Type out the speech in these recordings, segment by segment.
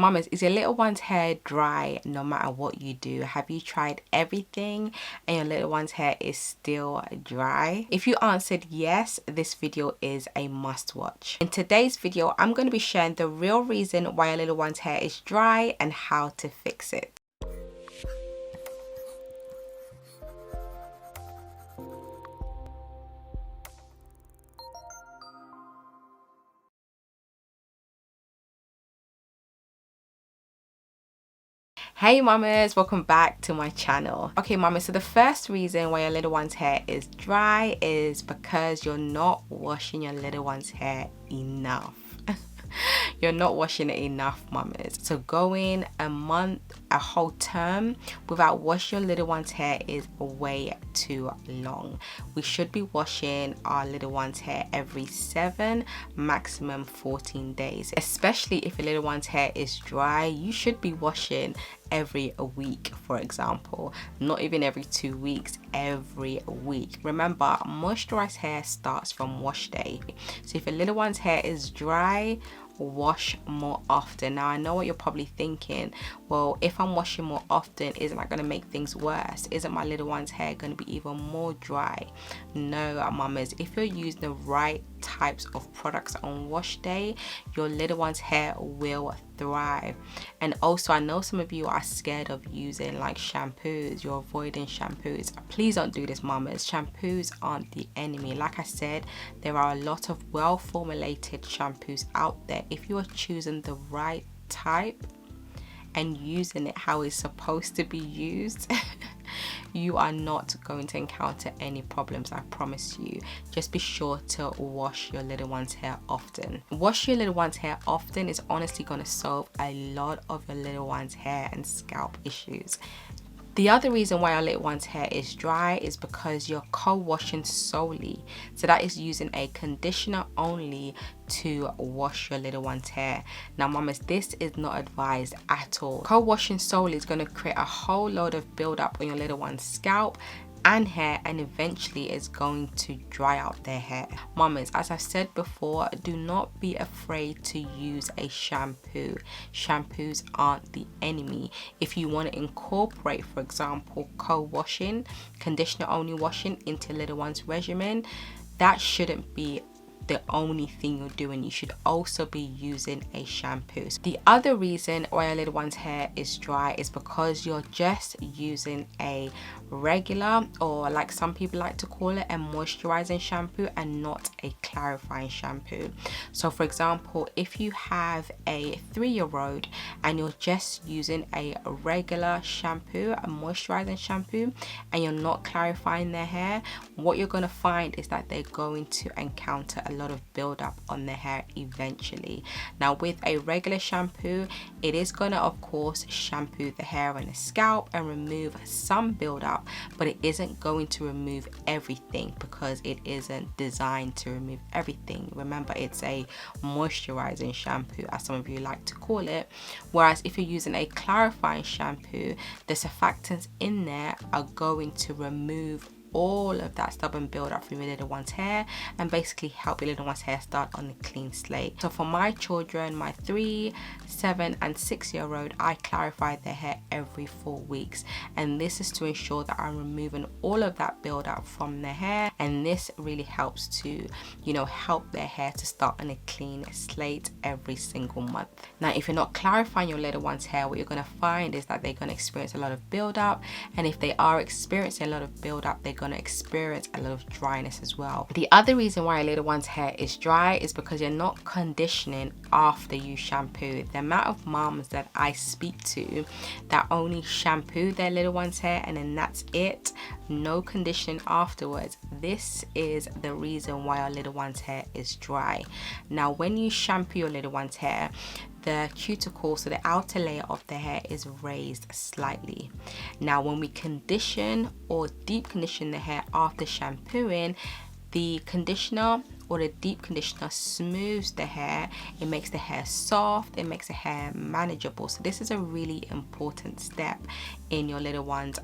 mamas, is your little one's hair dry no matter what you do? Have you tried everything and your little one's hair is still dry? If you answered yes, this video is a must watch. In today's video, I'm going to be sharing the real reason why your little one's hair is dry and how to fix it. Hey mamas, welcome back to my channel. Okay mamas, so the first reason why your little one's hair is dry is because you're not washing your little one's hair enough. You're not washing it enough, mamas. So going a month, a whole term without washing your little one's hair is way too long. We should be washing our little one's hair every 7, maximum 14 days. Especially if your little one's hair is dry, you should be washing every week, for example. Not even every 2 weeks, every week. Remember, moisturized hair starts from wash day. So if your little one's hair is dry, wash more often. Now I know what you're probably thinking, well, if I'm washing more often, isn't that going to make things worse? Isn't my little one's hair going to be even more dry? No, mamas, if you're using the right types of products on wash day, your little one's hair will thrive. And also, I know some of you are scared of using like shampoos. You're avoiding shampoos. Please don't do this, mamas. Shampoos aren't the enemy. Like I said, there are a lot of well formulated shampoos out there. If you are choosing the right type and using it how it's supposed to be used, you are not going to encounter any problems, I promise you. Just be sure to wash your little one's hair often. Wash your little one's hair often is honestly going to solve a lot of your little one's hair and scalp issues. The other reason why our little one's hair is dry is because you're co-washing solely. So that is using a conditioner only to wash your little one's hair. Now mamas, this is not advised at all. Co-washing solely is going to create a whole load of buildup on your little one's scalp and hair, and eventually it's going to dry out their hair. Mamas, as I've said before, do not be afraid to use a shampoo. Shampoos aren't the enemy. If you want to incorporate, for example, co-washing, conditioner only washing into little one's regimen, that shouldn't be the only thing you're doing. You should also be using a shampoo. The other reason why your little one's hair is dry is because you're just using a regular, or like some people like to call it, a moisturizing shampoo and not a clarifying shampoo. So for example, if you have a 3-year-old and you're just using a regular shampoo, a moisturizing shampoo, and you're not clarifying their hair, what you're going to find is that they're going to encounter a lot of buildup on their hair eventually. Now with a regular shampoo, it is going to of course shampoo the hair and the scalp and remove some buildup, but it isn't going to remove everything because it isn't designed to remove everything. Remember, it's a moisturizing shampoo, as some of you like to call it. Whereas if you're using a clarifying shampoo, the surfactants in there are going to remove all of that stubborn buildup from your little one's hair and basically help your little one's hair start on a clean slate. So for my children, my 3, 7 and 6-year-old, I clarify their hair every 4 weeks, and this is to ensure that I'm removing all of that buildup from their hair, and this really helps to, you know, help their hair to start on a clean slate every single month. Now if you're not clarifying your little one's hair, what you're going to find is that they're going to experience a lot of buildup, and if they are experiencing a lot of buildup, they're going to experience a lot of dryness as well. The other reason why a little one's hair is dry is because you're not conditioning after you shampoo. The amount of moms that I speak to that only shampoo their little one's hair and then that's it, no conditioning afterwards, this is the reason why our little one's hair is dry. Now when you shampoo your little one's hair, the cuticle, so the outer layer of the hair, is raised slightly. Now when we condition or deep condition the hair after shampooing, the conditioner or the deep conditioner smooths the hair. It makes the hair soft, it makes the hair manageable. So this is a really important step in your little one's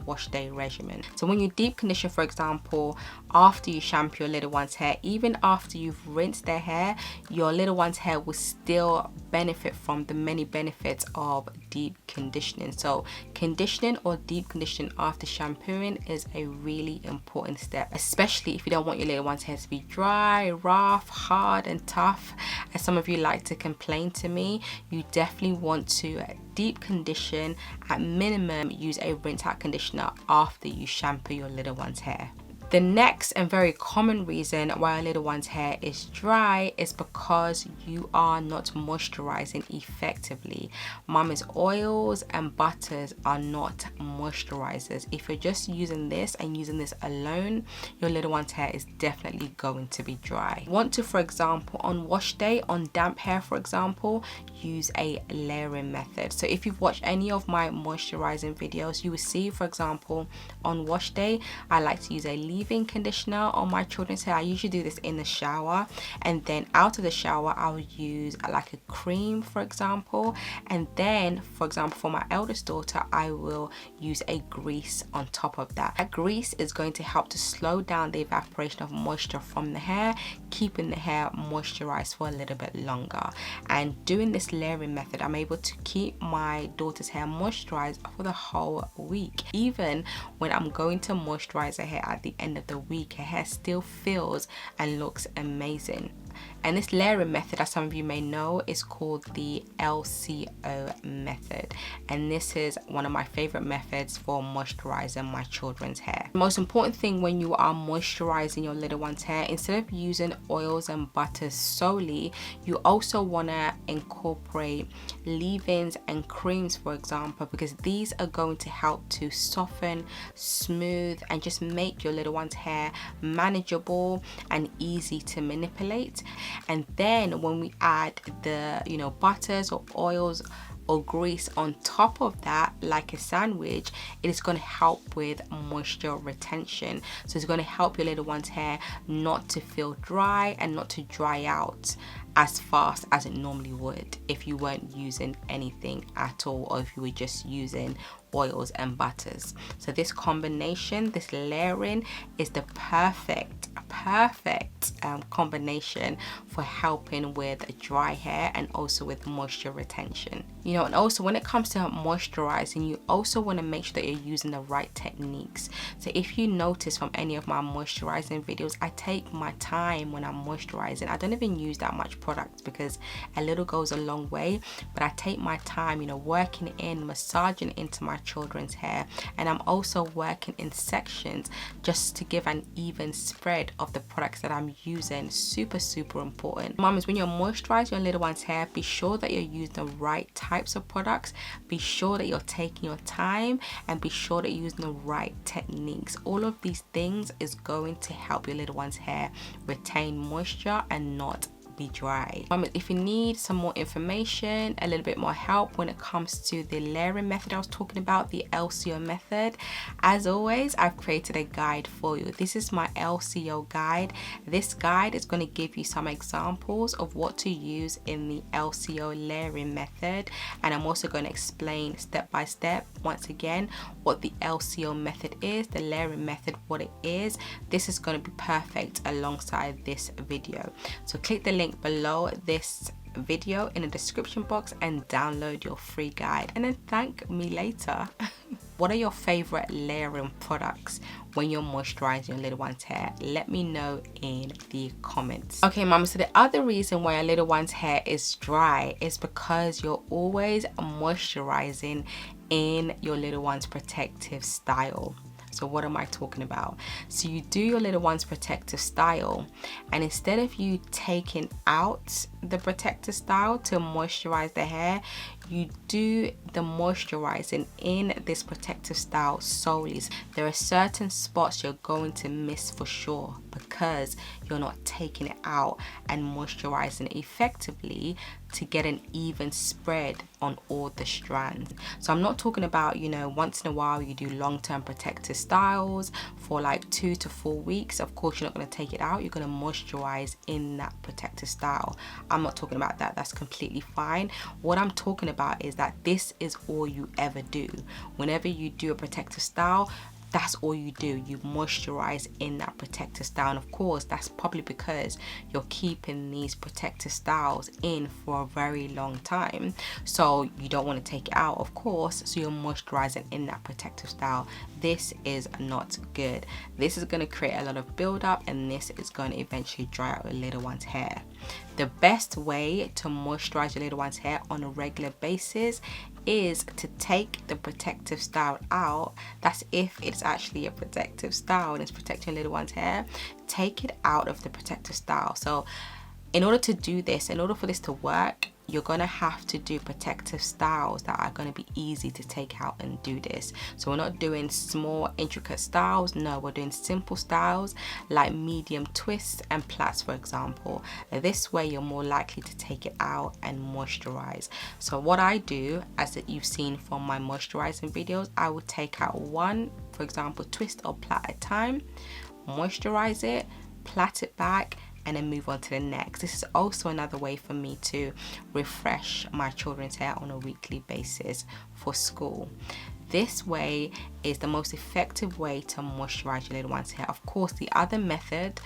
wash day regimen. So when you deep condition, for example, after you shampoo your little one's hair, even after you've rinsed their hair, your little one's hair will still benefit from the many benefits of deep conditioning. So conditioning or deep conditioning after shampooing is a really important step, especially if you don't want your little one's hair to be dry, rough, hard and tough, as some of you like to complain to me. You definitely want to deep condition. At minimum, use a rinse out conditioner after you shampoo your little one's hair. The next and very common reason why a little one's hair is dry is because you are not moisturizing effectively. Mama's oils and butters are not moisturizers. If you're just using this and using this alone, your little one's hair is definitely going to be dry. Want to, for example, on wash day, on damp hair, for example, use a layering method. So if you've watched any of my moisturizing videos, you will see, for example, on wash day, I like to use a leave-in conditioner on my children's hair. I usually do this in the shower, and then out of the shower I'll use like a cream, for example, and then, for example, for my eldest daughter, I will use a grease on top of that. That grease is going to help to slow down the evaporation of moisture from the hair, keeping the hair moisturized for a little bit longer. And doing this layering method, I'm able to keep my daughter's hair moisturized for the whole week. Even when I'm going to moisturize her hair at the end of the week, her hair still feels and looks amazing. And this layering method, as some of you may know, is called the LCO method. And this is one of my favorite methods for moisturizing my children's hair. The most important thing when you are moisturizing your little one's hair, instead of using oils and butters solely, you also want to incorporate leave-ins and creams, for example, because these are going to help to soften, smooth, and just make your little one's hair manageable and easy to manipulate. And then when we add the butters or oils or grease on top of that, like a sandwich, it is going to help with moisture retention. So it's going to help your little one's hair not to feel dry and not to dry out as fast as it normally would if you weren't using anything at all, or if you were just using oils and butters. So this combination, this layering, is the perfect combination for helping with dry hair and also with moisture retention. And also when it comes to moisturizing, you also want to make sure that you're using the right techniques. So if you notice from any of my moisturizing videos, I take my time when I'm moisturizing. I don't even use that much product because a little goes a long way, but I take my time, working in, massaging into my children's hair, and I'm also working in sections just to give an even spread of the products that I'm using. Super important. Mamas, when you're moisturizing your little one's hair, be sure that you're using the right types of products, be sure that you're taking your time, and be sure that you're using the right techniques. All of these things is going to help your little one's hair retain moisture and not be dry. If you need some more information, a little bit more help when it comes to the layering method I was talking about, the LCO method, as always, I've created a guide for you. This is my LCO guide. This guide is going to give you some examples of what to use in the LCO layering method, and I'm also going to explain step by step once again what the LCO method is, the layering method, what it is. This is going to be perfect alongside this video. So click the link below this video in the description box and download your free guide, and then thank me later. What are your favorite layering products when you're moisturizing your little one's hair? Let me know in the comments. Okay, mama, so the other reason why your little one's hair is dry is because you're always moisturizing in your little one's protective style. So what am I talking about? So you do your little one's protective style, and instead of you taking out the protective style to moisturize the hair, you do the moisturizing in this protective style solely. There are certain spots you're going to miss for sure because you're not taking it out and moisturizing it effectively to get an even spread on all the strands. So I'm not talking about, you know, once in a while you do long-term protective styles for like 2 to 4 weeks. Of course, you're not going to take it out. You're going to moisturize in that protective style. I'm not talking about that. That's completely fine. What I'm talking about is that this is all you ever do. Whenever you do a protective style, that's all you do. You moisturize in that protective style. And of course, that's probably because you're keeping these protective styles in for a very long time. So you don't want to take it out, of course. So you're moisturizing in that protective style. This is not good. This is going to create a lot of buildup, and this is going to eventually dry out your little one's hair. The best way to moisturize your little one's hair on a regular basis is to take the protective style out. That's if it's actually a protective style and it's protecting your little one's hair. Take it out of the protective style. So in order to do this, in order for this to work, you're gonna have to do protective styles that are gonna be easy to take out and do this. So we're not doing small intricate styles. No, we're doing simple styles like medium twists and plaits, for example. This way you're more likely to take it out and moisturize. So what I do, as you've seen from my moisturizing videos, I would take out one, for example, twist or plait at a time, moisturize it, plait it back, and then move on to the next. This is also another way for me to refresh my children's hair on a weekly basis for school. This way is the most effective way to moisturize your little one's hair. Of course, the other method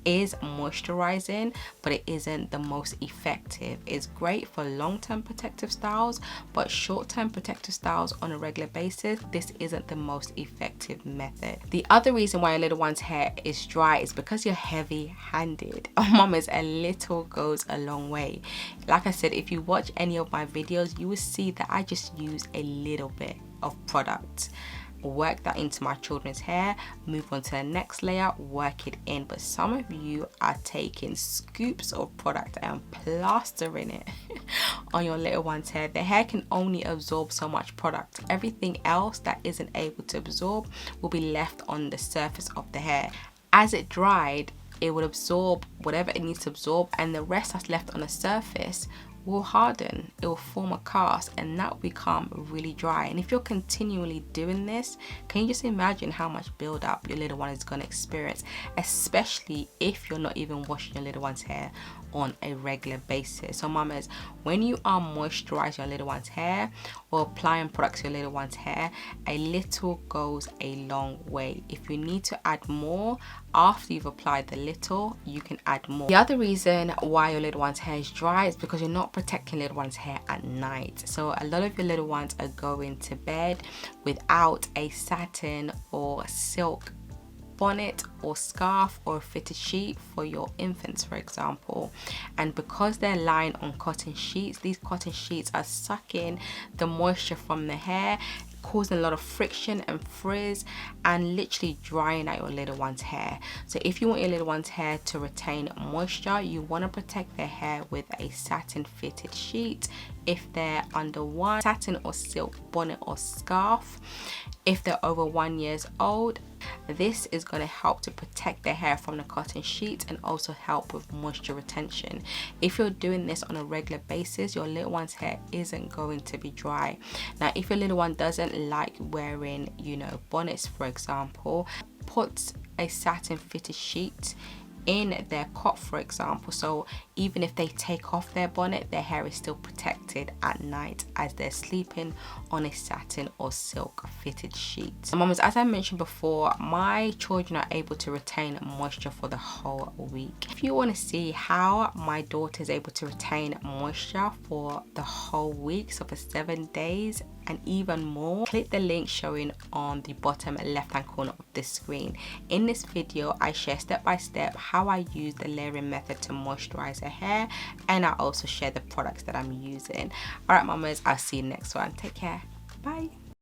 is moisturizing, but it isn't the most effective. It's great for long-term protective styles, but short-term protective styles on a regular basis, this isn't the most effective method. The other reason why your little one's hair is dry is because you're heavy-handed. Oh, mamas, a little goes a long way. Like I said, if you watch any of my videos, you will see that I just use a little bit of product, work that into my children's hair, move on to the next layer, work it in. But some of you are taking scoops of product and plastering it on your little one's hair. The hair can only absorb so much product. Everything else that isn't able to absorb will be left on the surface of the hair. As it dried, it will absorb whatever it needs to absorb, and the rest that's left on the surface will harden, it will form a cast, and that will become really dry. And if you're continually doing this, can you just imagine how much buildup your little one is going to experience, especially if you're not even washing your little one's hair on a regular basis. So mamas, when you are moisturizing your little one's hair or applying products to your little one's hair, a little goes a long way. If you need to add more after you've applied the little, you can add more. The other reason why your little one's hair is dry is because you're not protecting little one's hair at night. So a lot of your little ones are going to bed without a satin or silk bonnet or scarf or fitted sheet for your infants, for example. And because they're lying on cotton sheets, these cotton sheets are sucking the moisture from the hair, causing a lot of friction and frizz, and literally drying out your little one's hair. So if you want your little one's hair to retain moisture, you want to protect their hair with a satin fitted sheet if they're under one, satin or silk bonnet or scarf if they're over 1 year old. This is going to help to protect their hair from the cotton sheet and also help with moisture retention. If you're doing this on a regular basis, your little one's hair isn't going to be dry. Now, if your little one doesn't like wearing, bonnets, for example, put a satin fitted sheet in their cot, for example, so even if they take off their bonnet, their hair is still protected at night as they're sleeping on a satin or silk fitted sheet. Mamas, as I mentioned before, my children are able to retain moisture for the whole week. If you want to see how my daughter is able to retain moisture for the whole week, so for 7 days and even more, click the link showing on the bottom left hand corner of this screen. In this video, I share step by step how I use the layering method to moisturize her hair, and I also share the products that I'm using. All right, mamas, I'll see you next one. Take care. Bye.